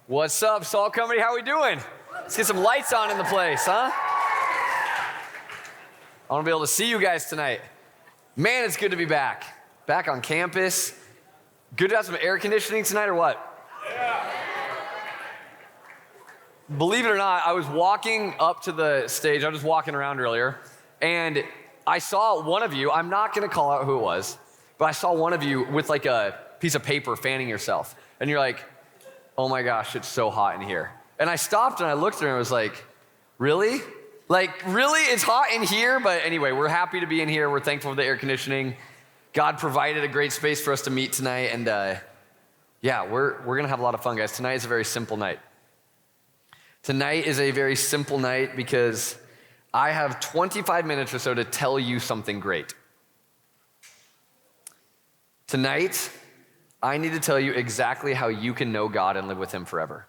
What's up, Salt Company? How we doing? Let's get some lights on in the place, huh? I want to be able to see you guys tonight. Man, it's good to be back. Back on campus. Good to have some air conditioning tonight or what? Yeah. Believe it or not, I was walking up to the stage. I was just walking around earlier, and I saw one of you. I'm not going to call out who it was, but I saw one of you with like a piece of paper fanning yourself. And you're like, oh my gosh, it's so hot in here. And I stopped and I looked at her and I was like, really? Like, really? It's hot in here? But anyway, we're happy to be in here. We're thankful for the air conditioning. God provided a great space for us to meet tonight. And yeah, we're going to have a lot of fun, guys. Tonight is a very simple night. Tonight is a very simple night because I have 25 minutes or so to tell you something great. Tonight, I need to tell you exactly how you can know God and live with him forever.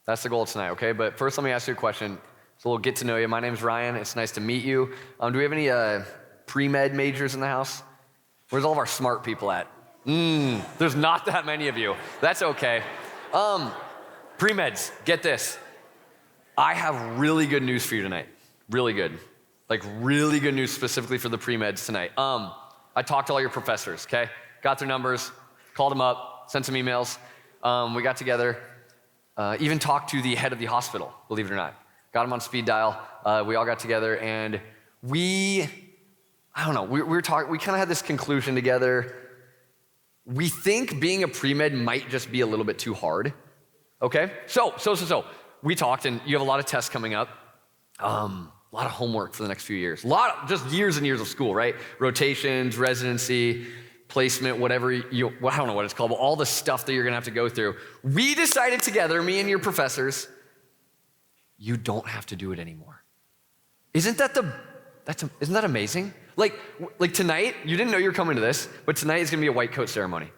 That's the goal tonight, okay? But first, let me ask you a question. It's a little get to know you. My name's Ryan. It's nice to meet you. Do we have any pre-med majors in the house? Where's all of our smart people at? There's not that many of you. That's okay. Pre-meds, get this. I have really good news for you tonight. Really good. Like really good news specifically for the pre-meds tonight. I talked to all your professors, okay? Got their numbers, called them up, sent some emails. We got together, even talked to the head of the hospital, believe it or not. Got him on speed dial. We all got together and we kind of had this conclusion together. We think being a pre-med might just be a little bit too hard, okay? So, we talked and you have a lot of tests coming up. A lot of homework for the next few years. Just years and years of school, right? Rotations, residency, placement, whatever I don't know what it's called, but all the stuff that you're gonna have to go through. We decided together, me and your professors, you don't have to do it anymore. Isn't that amazing? Like tonight, you didn't know you were coming to this, but tonight is gonna be a white coat ceremony.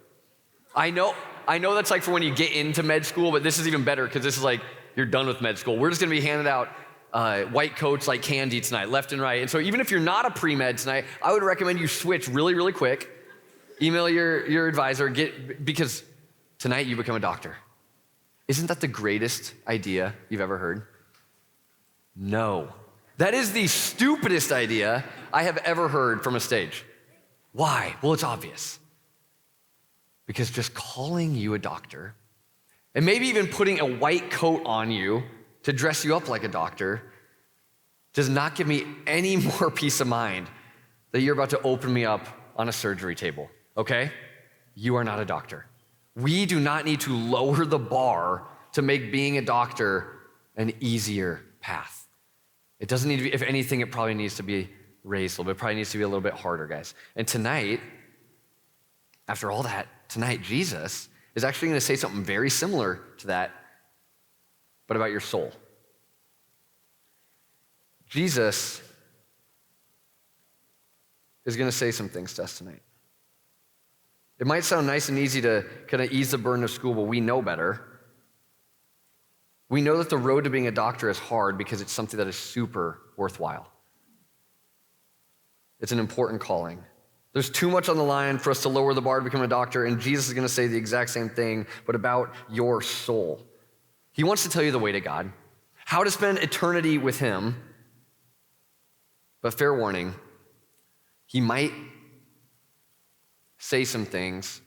I know that's like for when you get into med school, but this is even better because this is like, you're done with med school. We're just gonna be handing out white coats like candy tonight, left and right. And so even if you're not a pre-med tonight, I would recommend you switch really, really quick. Email your advisor, because tonight you become a doctor. Isn't that the greatest idea you've ever heard? No. That is the stupidest idea I have ever heard from a stage. Why? Well, it's obvious. Because just calling you a doctor, and maybe even putting a white coat on you to dress you up like a doctor, does not give me any more peace of mind that you're about to open me up on a surgery table, okay? You are not a doctor. We do not need to lower the bar to make being a doctor an easier path. It doesn't need to be, if anything, it probably needs to be raised a little bit. It probably needs to be a little bit harder, guys. And tonight, after all that, tonight, Jesus is actually gonna say something very similar to that, but about your soul. Jesus is gonna say some things to us tonight. It might sound nice and easy to kind of ease the burden of school, but we know better. We know that the road to being a doctor is hard because it's something that is super worthwhile. It's an important calling. There's too much on the line for us to lower the bar to become a doctor, and Jesus is gonna say the exact same thing, but about your soul. He wants to tell you the way to God, how to spend eternity with him, but fair warning, he might say some things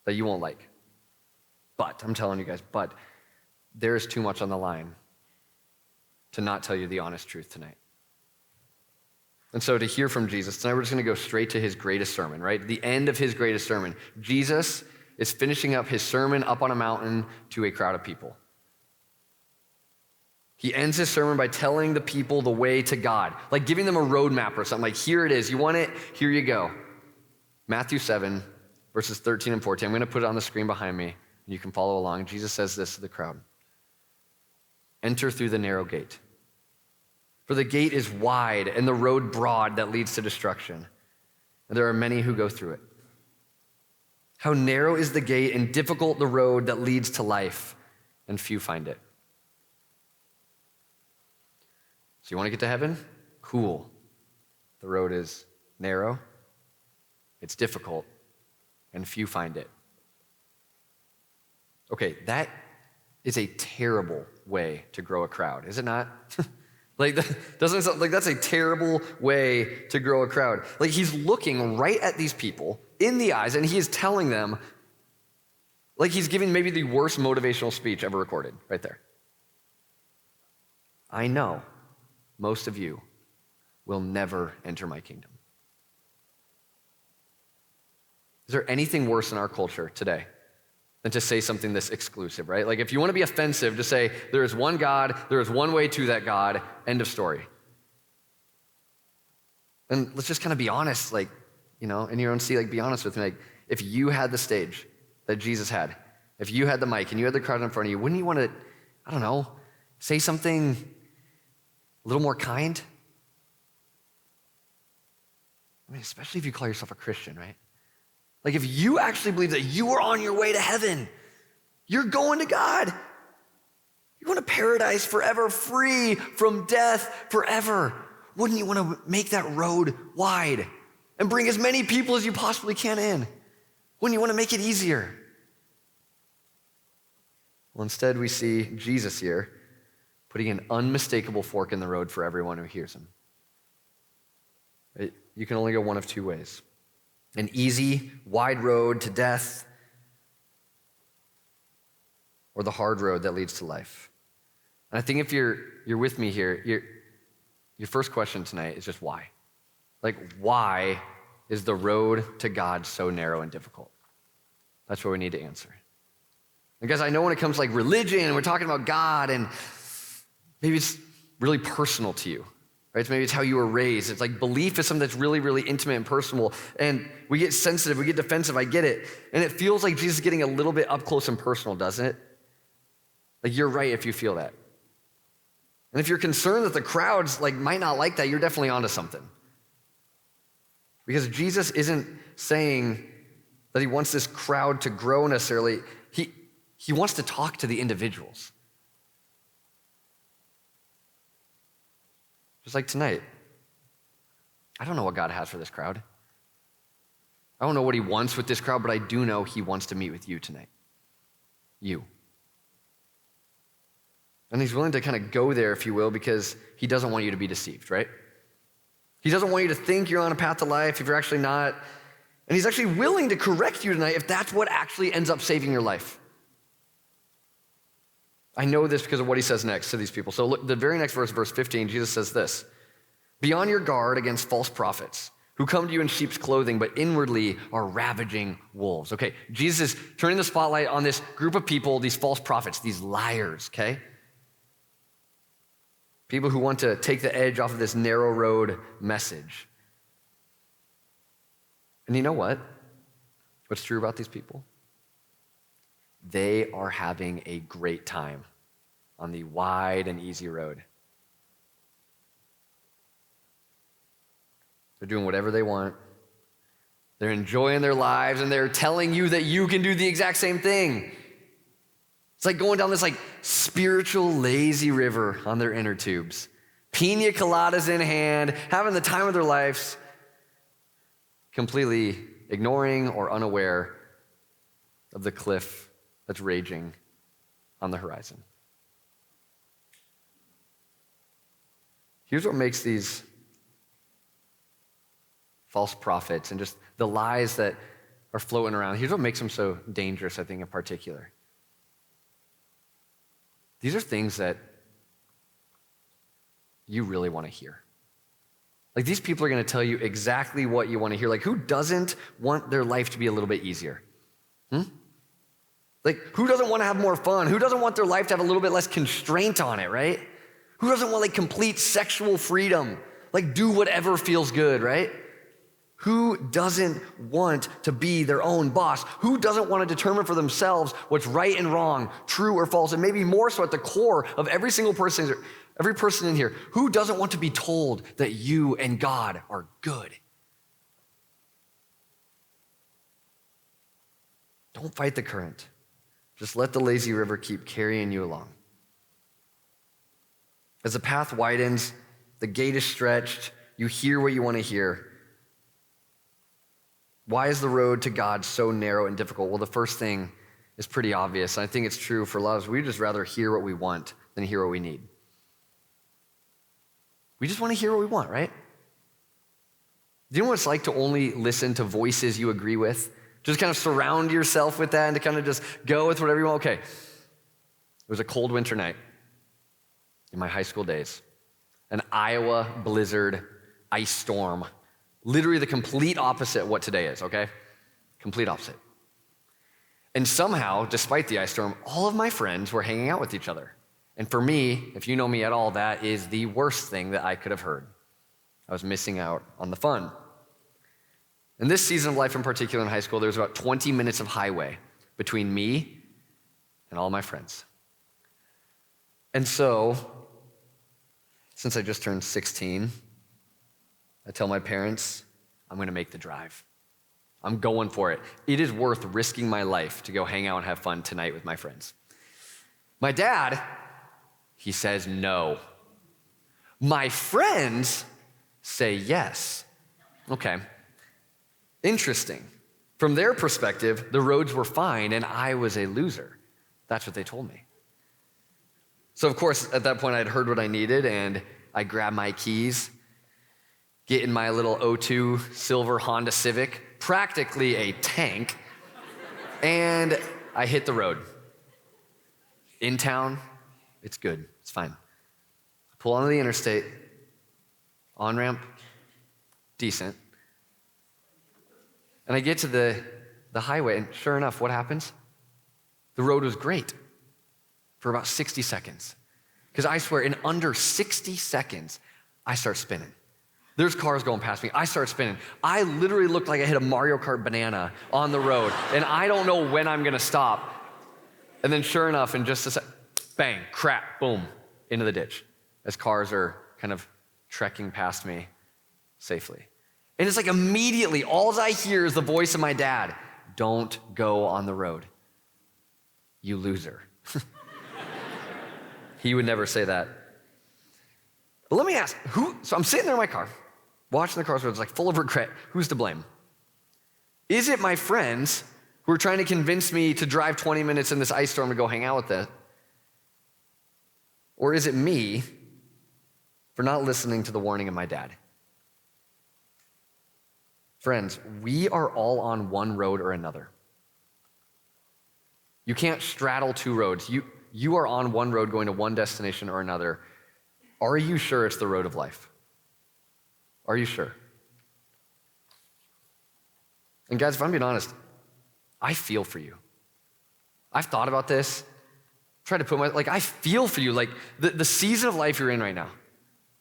that you won't like. But, I'm telling you guys, but there is too much on the line to not tell you the honest truth tonight. And so to hear from Jesus, tonight we're just gonna go straight to his greatest sermon, right? The end of his greatest sermon. Jesus is finishing up his sermon up on a mountain to a crowd of people. He ends his sermon by telling the people the way to God, like giving them a roadmap or something, like here it is, you want it, here you go. Matthew 7, verses 13 and 14. I'm gonna put it on the screen behind me, and you can follow along. Jesus says this to the crowd. Enter through the narrow gate. For the gate is wide and the road broad that leads to destruction, and there are many who go through it. How narrow is the gate and difficult the road that leads to life, and few find it. So you want to get to heaven? Cool. The road is narrow, it's difficult, and few find it. Okay, that is a terrible way to grow a crowd, is it not? Doesn't it sound like that's a terrible way to grow a crowd? Like he's looking right at these people in the eyes and he is telling them, like he's giving maybe the worst motivational speech ever recorded right there. I know most of you will never enter my kingdom. Is there anything worse in our culture today than to say something this exclusive, right? Like if you want to be offensive, to say there is one God, there is one way to that God, end of story. And let's just kind of be honest, like, in your own seat, like be honest with me. Like if you had the stage that Jesus had, if you had the mic and you had the crowd in front of you, wouldn't you want to, say something a little more kind? Especially if you call yourself a Christian, right? Like if you actually believe that you are on your way to heaven, you're going to God. You're going to paradise forever, free from death forever. Wouldn't you want to make that road wide and bring as many people as you possibly can in? Wouldn't you want to make it easier? Well, instead we see Jesus here putting an unmistakable fork in the road for everyone who hears him. You can only go one of two ways. An easy, wide road to death, or the hard road that leads to life. And I think if you're with me here, your first question tonight is just why? Like, why is the road to God so narrow and difficult? That's what we need to answer. And guys, I know when it comes to like religion, and we're talking about God, and maybe it's really personal to you. Right? So maybe it's how you were raised. It's like belief is something that's really, really intimate and personal. And we get sensitive, we get defensive, I get it. And it feels like Jesus is getting a little bit up close and personal, doesn't it? Like you're right if you feel that. And if you're concerned that the crowds might not like that, you're definitely onto something. Because Jesus isn't saying that he wants this crowd to grow necessarily. He wants to talk to the individuals. Just like tonight. I don't know what God has for this crowd. I don't know what he wants with this crowd, but I do know he wants to meet with you tonight. You. And he's willing to kind of go there, if you will, because he doesn't want you to be deceived, right? He doesn't want you to think you're on a path to life if you're actually not. And he's actually willing to correct you tonight if that's what actually ends up saving your life. I know this because of what he says next to these people. So look, the very next verse, verse 15, Jesus says this: "Be on your guard against false prophets who come to you in sheep's clothing, but inwardly are ravaging wolves." Okay, Jesus is turning the spotlight on this group of people, these false prophets, these liars, okay? People who want to take the edge off of this narrow road message. And you know what? What's true about these people? They are having a great time on the wide and easy road. They're doing whatever they want. They're enjoying their lives, and they're telling you that you can do the exact same thing. It's like going down this spiritual lazy river on their inner tubes. Pina coladas in hand, having the time of their lives, completely ignoring or unaware of the cliff that's raging on the horizon. Here's what makes these false prophets and just the lies that are floating around. Here's what makes them so dangerous, I think, in particular. These are things that you really want to hear. These people are going to tell you exactly what you want to hear. Who doesn't want their life to be a little bit easier? Who doesn't want to have more fun? Who doesn't want their life to have a little bit less constraint on it, right? Who doesn't want complete sexual freedom? Do whatever feels good, right? Who doesn't want to be their own boss? Who doesn't want to determine for themselves what's right and wrong, true or false? And maybe more so at the core of every person in here, who doesn't want to be told that you and God are good? Don't fight the current. Just let the lazy river keep carrying you along. As the path widens, the gate is stretched, you hear what you want to hear. Why is the road to God so narrow and difficult? Well, the first thing is pretty obvious. And I think it's true for a lot of us. We'd just rather hear what we want than hear what we need. We just want to hear what we want, right? Do you know what it's like to only listen to voices you agree with? Just kind of surround yourself with that and to kind of just go with whatever you want. Okay, it was a cold winter night in my high school days. An Iowa blizzard, ice storm. Literally the complete opposite of what today is, okay? Complete opposite. And somehow, despite the ice storm, all of my friends were hanging out with each other. And for me, if you know me at all, that is the worst thing that I could have heard. I was missing out on the fun. In this season of life in particular in high school, there was about 20 minutes of highway between me and all my friends. And so, since I just turned 16, I tell my parents, I'm going to make the drive. I'm going for it. It is worth risking my life to go hang out and have fun tonight with my friends. My dad, he says no. My friends say yes. Okay. Interesting. From their perspective, the roads were fine and I was a loser. That's what they told me. So of course, at that point, I'd heard what I needed and I grabbed my keys, get in my little '02 silver Honda Civic, practically a tank, and I hit the road. In town, it's good, it's fine. I pull onto the interstate, on-ramp, decent. And I get to the highway, and sure enough, what happens? The road was great for about 60 seconds. Because I swear, in under 60 seconds, I start spinning. There's cars going past me. I start spinning. I literally looked like I hit a Mario Kart banana on the road, and I don't know when I'm gonna stop. And then sure enough, in just a sec, bang, crap, boom, into the ditch as cars are kind of trekking past me safely. And it's like immediately, all I hear is the voice of my dad. Don't go on the road, you loser. He would never say that. But let me ask, so I'm sitting there in my car, watching the cars, it's like full of regret. Who's to blame? Is it my friends who are trying to convince me to drive 20 minutes in this ice storm to go hang out with them? Or is it me for not listening to the warning of my dad? Friends, we are all on one road or another. You can't straddle two roads. You are on one road going to one destination or another. Are you sure it's the road of life? Are you sure? And guys, if I'm being honest, I feel for you. I've thought about this, tried to put I feel for you, like the season of life you're in right now,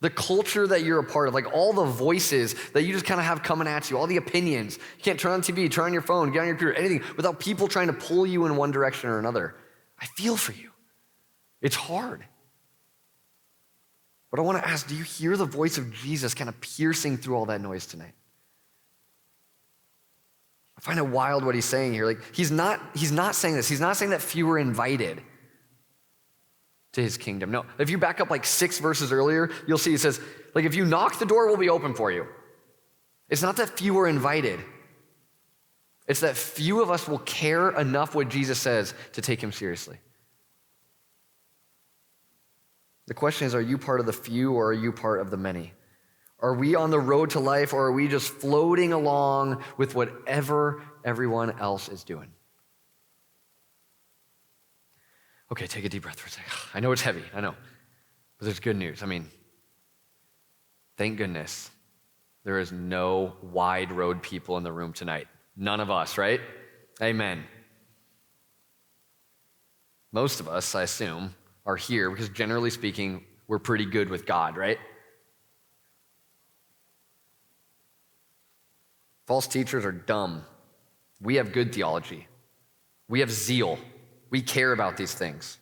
the culture that you're a part of, like all the voices that you just kind of have coming at you, all the opinions. You can't turn on TV, turn on your phone, get on your computer, anything without people trying to pull you in one direction or another. I feel for you. It's hard. But I want to ask, do you hear the voice of Jesus kind of piercing through all that noise tonight? I find it wild what he's saying here. Like, he's not saying this. He's not saying that few are invited to his kingdom. No, if you back up like 6 verses earlier, you'll see it says, like, if you knock, the door will be open for you. It's not that few are invited. It's that few of us will care enough what Jesus says to take him seriously. The question is, are you part of the few or are you part of the many? Are we on the road to life or are we just floating along with whatever everyone else is doing? Okay, take a deep breath for a second. I know it's heavy, I know. But there's good news. I mean, thank goodness there is no wide road people in the room tonight. None of us, right? Amen. Most of us, I assume, are here because generally speaking, we're pretty good with God, right? False teachers are dumb. We have good theology. We have zeal. We care about these things.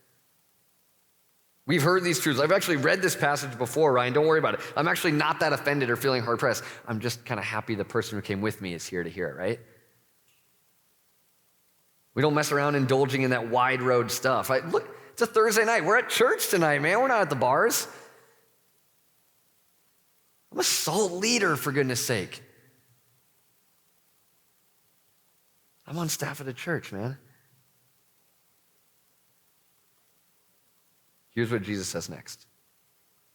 We've heard these truths. I've actually read this passage before, Ryan. Don't worry about it. I'm actually not that offended or feeling hard-pressed. I'm just kind of happy the person who came with me is here to hear it, right? We don't mess around indulging in that wide road stuff. Look, it's a Thursday night. We're at church tonight, man. We're not at the bars. I'm a salt leader, for goodness sake. I'm on staff at a church, man. Here's what Jesus says next.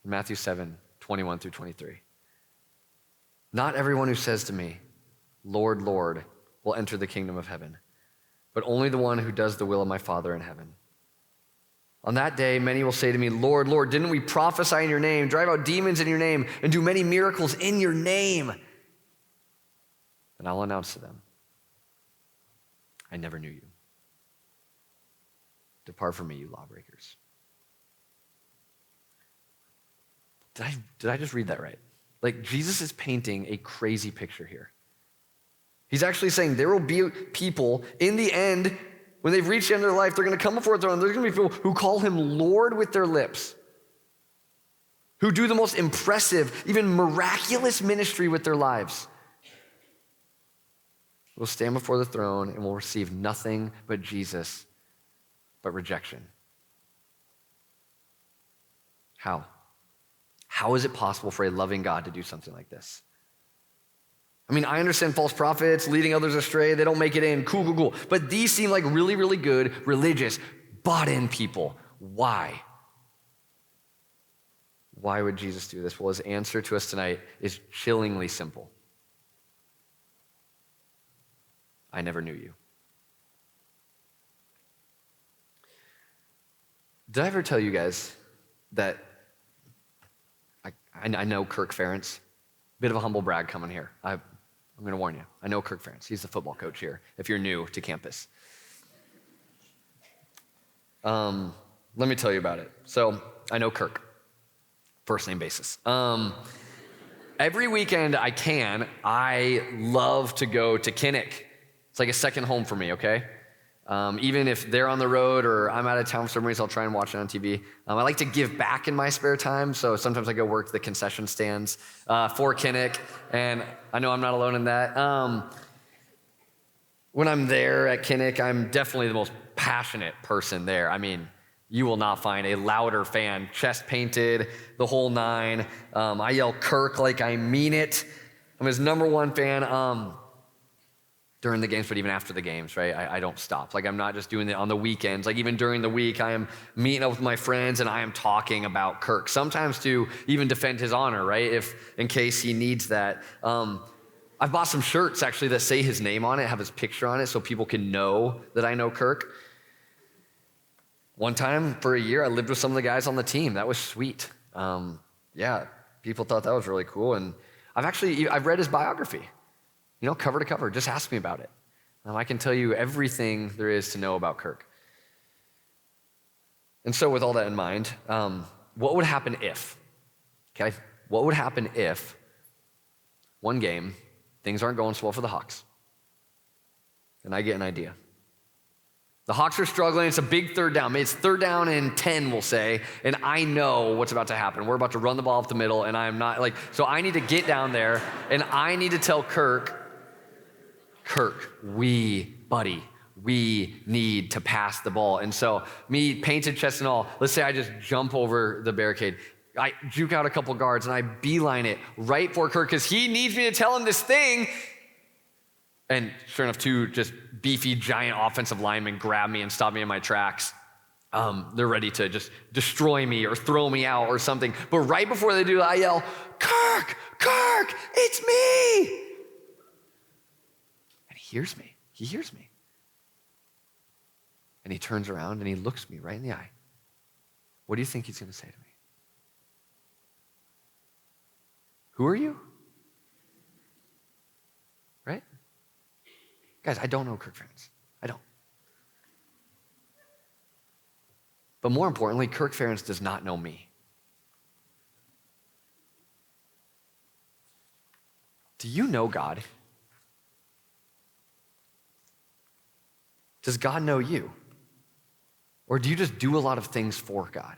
In Matthew 7, 21 through 23. Not everyone who says to me, Lord, Lord, will enter the kingdom of heaven, but only the one who does the will of my Father in heaven. On that day, many will say to me, Lord, Lord, didn't we prophesy in your name, drive out demons in your name, and do many miracles in your name? And I'll announce to them, I never knew you. Depart from me, you lawbreakers. Did I just read that right? Like, Jesus is painting a crazy picture here. He's actually saying there will be people in the end, when they've reached the end of their life, they're going to come before the throne. There's going to be people who call him Lord with their lips, who do the most impressive, even miraculous ministry with their lives. Will stand before the throne and will receive nothing but Jesus, but rejection. How? How is it possible for a loving God to do something like this? I mean, I understand false prophets leading others astray. They don't make it in. Cool. But these seem like really, really good, religious, bought-in people. Why? Why would Jesus do this? Well, his answer to us tonight is chillingly simple. I never knew you. Did I ever tell you guys that I know Kirk Ferentz? Bit of a humble brag coming here. I'm going to warn you. I know Kirk Ferentz. He's the football coach here, if you're new to campus. Let me tell you about it. So I know Kirk, first name basis. Every weekend I love to go to Kinnick. It's like a second home for me, okay? Even if they're on the road or I'm out of town for some reason, I'll try and watch it on TV. I like to give back in my spare time, so sometimes I go work the concession stands for Kinnick, and I know I'm not alone in that. When I'm there at Kinnick, I'm definitely the most passionate person there. I mean, you will not find a louder fan, chest painted, the whole nine. I yell Kirk like I mean it. I'm his number one fan. During the games, but even after the games, right? I don't stop. Like, I'm not just doing it on the weekends. Like, even during the week, I am meeting up with my friends and I am talking about Kirk, sometimes to even defend his honor, right? If, in case he needs that. I've bought some shirts, actually, that say his name on it, have his picture on it, so people can know that I know Kirk. One time, for a year, I lived with some of the guys on the team. That was sweet. Yeah, people thought that was really cool. And I've read his biography. You know, cover to cover, just ask me about it. I can tell you everything there is to know about Kirk. And so with all that in mind, what would happen if, okay? What would happen if one game, things aren't going so well for the Hawks, and I get an idea. The Hawks are struggling, it's a big third down. It's 3rd down and 10, we'll say, and I know what's about to happen. We're about to run the ball up the middle, and I'm not, so I need to get down there, and I need to tell Kirk, we need to pass the ball. And so me, painted chest and all, let's say I just jump over the barricade. I juke out a couple guards and I beeline it right for Kirk because he needs me to tell him this thing. And sure enough, 2 just beefy, giant offensive linemen grab me and stop me in my tracks. They're ready to just destroy me or throw me out or something. But right before they do, I yell, Kirk, it's me. He hears me. And he turns around and he looks me right in the eye. What do you think he's going to say to me? Who are you? Right? Guys, I don't know Kirk Ferentz. I don't. But more importantly, Kirk Ferentz does not know me. Do you know God? Does God know you? Or do you just do a lot of things for God?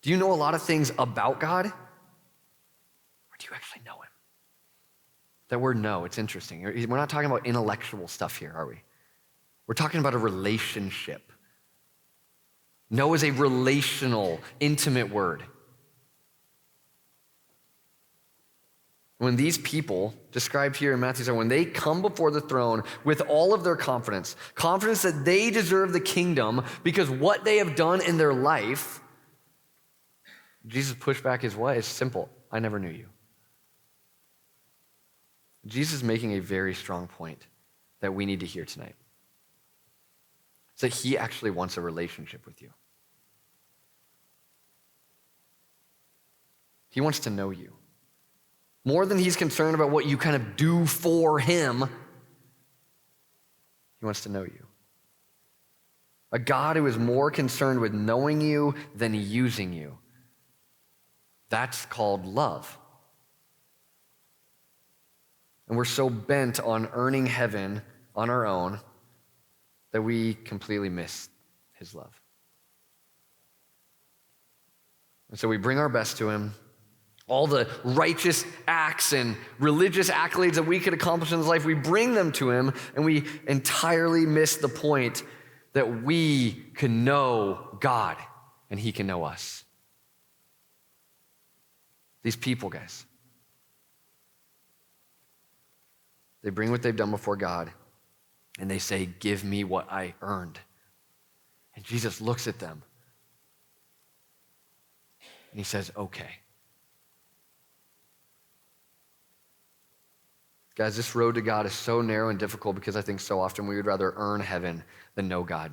Do you know a lot of things about God? Or do you actually know him? That word know, it's interesting. We're not talking about intellectual stuff here, are we? We're talking about a relationship. Know is a relational, intimate word. When these people, described here in Matthew 7, when they come before the throne with all of their confidence that they deserve the kingdom because what they have done in their life, Jesus pushed back his way. It's simple. I never knew you. Jesus is making a very strong point that we need to hear tonight. It's that he actually wants a relationship with you. He wants to know you. More than he's concerned about what you kind of do for him, he wants to know you. A God who is more concerned with knowing you than using you. That's called love. And we're so bent on earning heaven on our own that we completely miss his love. And so we bring our best to him. All the righteous acts and religious accolades that we could accomplish in his life, we bring them to him, and we entirely miss the point that we can know God and he can know us. These people, guys, they bring what they've done before God, and they say, give me what I earned. And Jesus looks at them, and he says, okay. Guys, this road to God is so narrow and difficult because I think so often we would rather earn heaven than know God.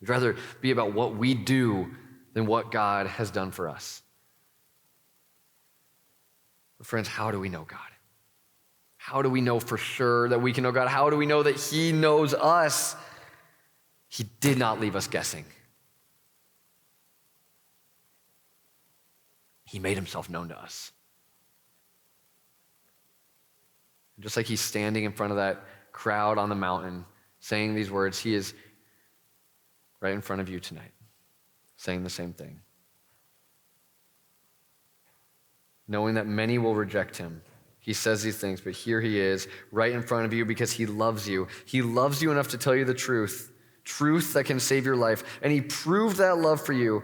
We'd rather be about what we do than what God has done for us. But friends, how do we know God? How do we know for sure that we can know God? How do we know that he knows us? He did not leave us guessing. He made himself known to us. Just like he's standing in front of that crowd on the mountain saying these words, he is right in front of you tonight saying the same thing. Knowing that many will reject him, he says these things, but here he is right in front of you because he loves you. He loves you enough to tell you the truth that can save your life. And he proved that love for you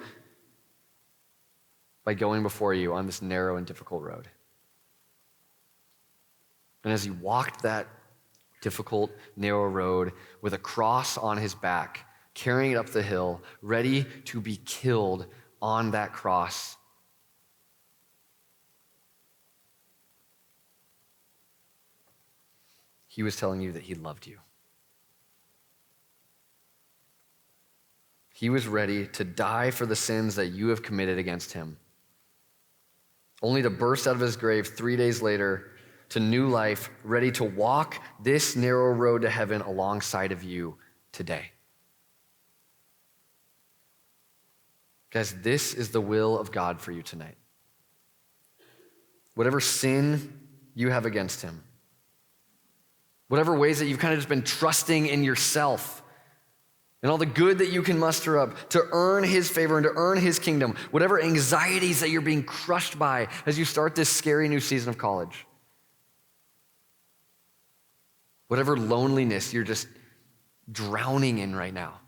by going before you on this narrow and difficult road. And as he walked that difficult, narrow road with a cross on his back, carrying it up the hill, ready to be killed on that cross, he was telling you that he loved you. He was ready to die for the sins that you have committed against him, only to burst out of his grave 3 days later to new life, ready to walk this narrow road to heaven alongside of you today. Guys, this is the will of God for you tonight. Whatever sin you have against him, whatever ways that you've kind of just been trusting in yourself and all the good that you can muster up to earn his favor and to earn his kingdom, whatever anxieties that you're being crushed by as you start this scary new season of college, whatever loneliness you're just drowning in right now.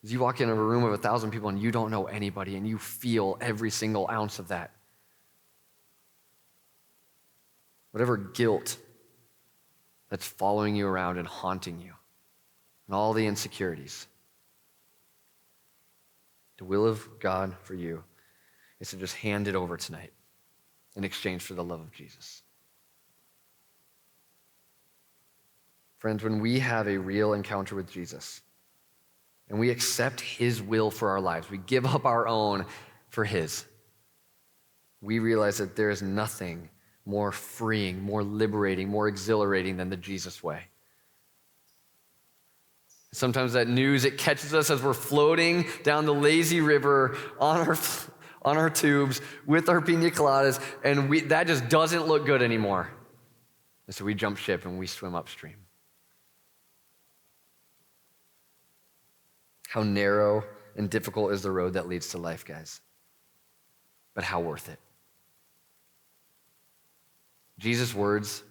As you walk into a room of 1,000 people and you don't know anybody and you feel every single ounce of that. Whatever guilt that's following you around and haunting you and all the insecurities. The will of God for you is to just hand it over tonight in exchange for the love of Jesus. Friends, when we have a real encounter with Jesus and we accept his will for our lives, we give up our own for his, we realize that there is nothing more freeing, more liberating, more exhilarating than the Jesus way. Sometimes that news, it catches us as we're floating down the lazy river on our tubes with our pina coladas, and that just doesn't look good anymore. And so we jump ship and we swim upstream. How narrow and difficult is the road that leads to life, guys. But how worth it. Jesus' words,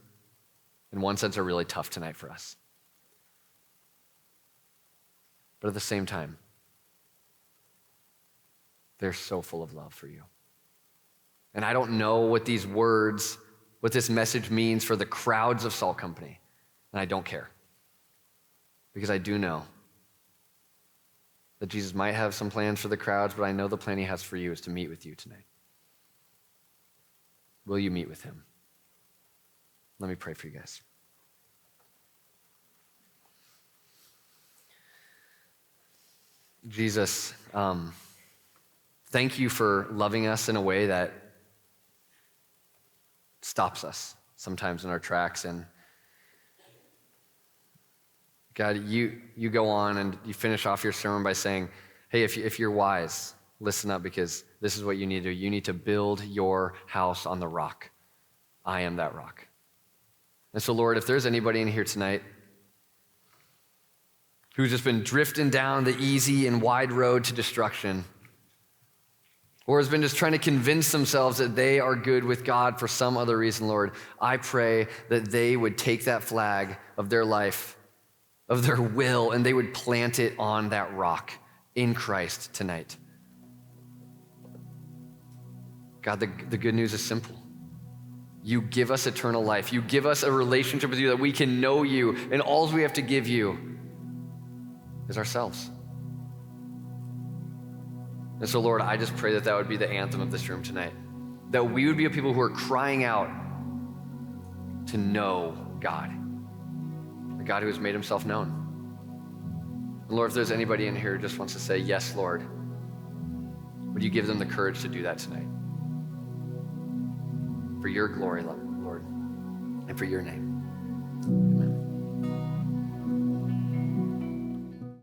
in one sense, are really tough tonight for us. But at the same time, they're so full of love for you. And I don't know what these words what this message means for the crowds of Salt Company. And I don't care. Because I do know that Jesus might have some plans for the crowds, but I know the plan he has for you is to meet with you tonight. Will you meet with him? Let me pray for you guys. Jesus, thank you for loving us in a way that stops us sometimes in our tracks. And God, you go on and you finish off your sermon by saying, hey, if you're wise, listen up, because this is what you need to do. You need to build your house on the rock. I am that rock. And so, Lord, if there's anybody in here tonight who's just been drifting down the easy and wide road to destruction, or has been just trying to convince themselves that they are good with God for some other reason, Lord, I pray that they would take that flag of their life, of their will, and they would plant it on that rock in Christ tonight. God, the good news is simple. You give us eternal life. You give us a relationship with you that we can know you, and all we have to give you is ourselves. And so, Lord, I just pray that that would be the anthem of this room tonight, that we would be a people who are crying out to know God, the God who has made himself known. And Lord, if there's anybody in here who just wants to say, yes, Lord, would you give them the courage to do that tonight? For your glory, Lord, and for your name.